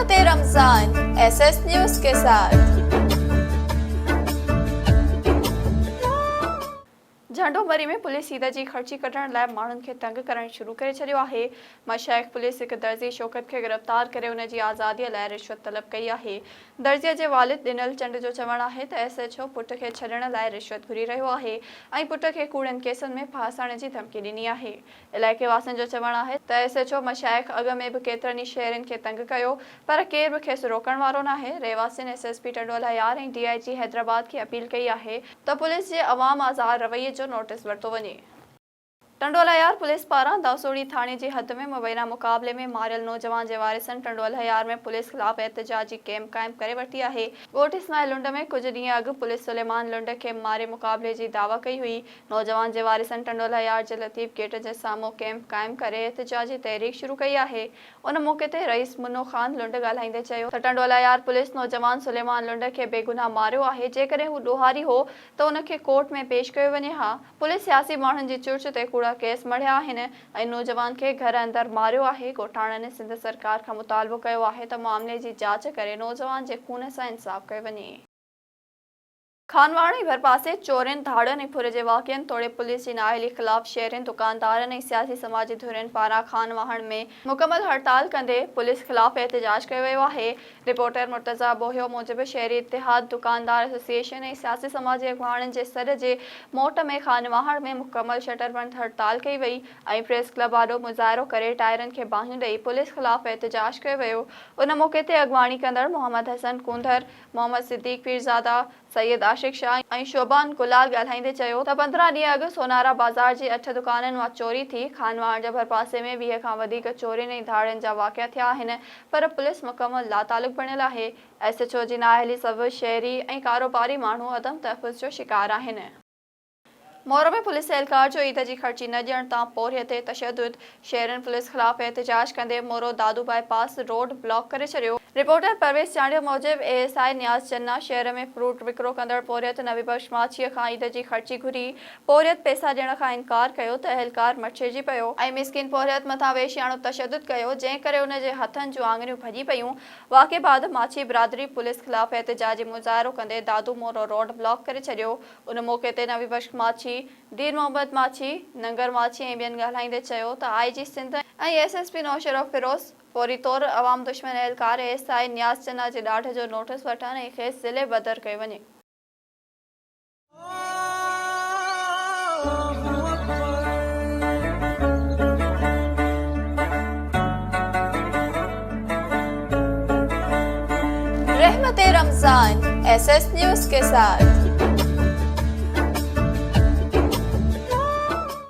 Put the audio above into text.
रहमत Ramzan SS news के साथ। झंडोमरी में पुलिस ईद जी ख़र्ची कढण लाइ माण्हुनि खे तंग करण शुरू करे छॾियो आहे। मशाइख पुलिस हिकु दर्जी शौकत खे गिरफ़्तार करे उन जी आज़ादीअ लाइ रिश्वत तलब कई आहे। दर्जीअ जे वालिद ॾिनल चंड जो चवणु आहे त एसएचओ पुट खे छॾण लाइ रिश्वत घुरी रहियो आहे ऐं पुट खे कूड़नि केसनि में फासण जी धमकी ॾिनी आहे। इलाइक़े वासियुनि जो चवणु आहे त एसएचओ मशाइख अॻु में बि केतिरनि ई शहरनि खे तंग कयो पर केर बि खेसि रोकण वारो नाहे। रहवासियुनि एसएसपी टंडोला यार ऐं डीआईजी हैदराबाद खे अपील कई आहे त पुलिस जे अवाम आज़ार रवैये जो नोटिस वरितो वञे। टंडोला यार पुलिस पारां दौसोड़ी थाणे जी हद में मुबैना मुक़ाबले में मारियल नौजवान जे वारिसनि टंडोला यार में पुलिस ख़िलाफ़ एहतजाजी कैंप क़ाइम करे वरिती आहे। ॻोठ इस्माइल लुंड में कुछ ॾींहं अॻु पुलिस सुलेमान लुंड खे मारे मुक़ाबले जी दावा कई हुई। नौजवान जे वारिसनि टंडोला यार जे लतीफ़ गेट जे साम्हूं कैंप क़ाइम करे एहतजाजी तहरीक शुरू कई आहे। उन मौक़े ते रईस मुन्नो ख़ान लुंड ॻाल्हाईंदे चयो त टंडोला यार पुलिस नौजवान सुलेमान लुंड खे बेगुनाह मारियो आहे। जेकॾहिं हू ॾोहारी हो त उन खे कोर्ट में पेश कयो वञे हा। पुलिस सियासी माण्हुनि जी चुर्च ते कूड़ा केस मढ़िया आहिनि ऐं नौजवान खे घर अंदर मारियो आहे। ॻोठाणनि सिंध सरकार खां मुतालबो कयो आहे त मामले जी जांच करे नौजवान जे खून सां इंसाफ़ कयो वञे। खानवाणी भरपासे चोरनि धाड़नि ऐं फुर जे वाक़िअनि तोड़े पुलिस जी नाअहली ख़िलाफ़ शहरियुनि दुकानदारनि ऐं सियासी समाजी धुरियुनि पारां खानवाहण में मुकमल हड़ताल कंदे पुलिस ख़िलाफ़ एहतजाज कयो वियो आहे। रिपोर्टर मुर्तज़ा बोहियो मूजिबि शहरी इतिहाद दुकानदार एसोसिएशन ऐं सियासी समाजी अॻुवाणनि जे सॾ जे मोट में खानवाहण में मुकमल शटरबंद हड़ताल कई वई ऐं प्रेस क्लब आॾो मुज़ाहिरो करे टायरनि खे बाहियूं ॾेई पुलिस ख़िलाफ़ एहतजाज कयो वियो। उन मौक़े ते अॻुवाणी कंदड़ मोहम्मद हसन कुंदर, मोहम्मद सिद्दीक़ पीरज़ादा, सैयद आशिक शाह ऐं शोबान गुलाल ॻाल्हाईंदे चयो त 15 ॾींहं अॻु सोनारा बाज़ार जी 8 दुकाननि मां चोरी थी। खानवाहण जे भरपासे में 20 खां वधीक चोरियुनि ऐं धाड़नि जा वाक़िआ थिया आहिनि पर पुलिस मुकमल लातालुक़ बणियल आहे। एसएचओ जी नाअहली सभु शहरी ऐं कारोबारी माण्हू अदम तहफ़्फ़ुज़ जो शिकार आहिनि। मोरो में पुलिस एहलकार जो ईद जी ख़र्ची न ॾियण तां पोरियत ते तशद्दुद। शहरनि पुलिस ख़िलाफ़ एहतजाज कंदे मोरो दादू बाईपास रोड ब्लॉक करे छॾियो। रिपोर्टर परवेज़ चांडियो मूजिबि एएसआई नियाज़ चन्ना शहर में फ्रूट विकिरो कंदड़ पोरियत नबी बख्श माछीअ खां ईद जी ख़र्ची घुरी पोरियत पैसा ॾियण खां इनकार कयो त एहलकार मछिड़िजी पियो ऐं मिसकिन पोरियत मथां वेशियाणो तशद्दुद कयो जंहिं करे उन जे हथनि जूं आङुरियूं भॼी पयूं। वाक़े बाद माछी बिरादरी पुलिस ख़िलाफ़ एहतजाजी मुज़ाहिरो कंदे दादू मोरो रोड ब्लॉक करे छॾियो। उन मौक़े ते नबी बख्श माछी, दीन मोहम्मद माछी, नंगर माछी ऐं ॿियनि ॻाल्हाईंदे चयो त आईजी सिंध ऐं एसएसपी नौशरफ फिरोज़ फौरी तौर अवाम दुश्मन एहलकार एएसआई नियाज़ चन्ना जे ॾाढ जो नोटिस वठनि ऐं खेसि ज़िले बदर कयो वञे। रहमत रमजान एसएस न्यूज के साथ।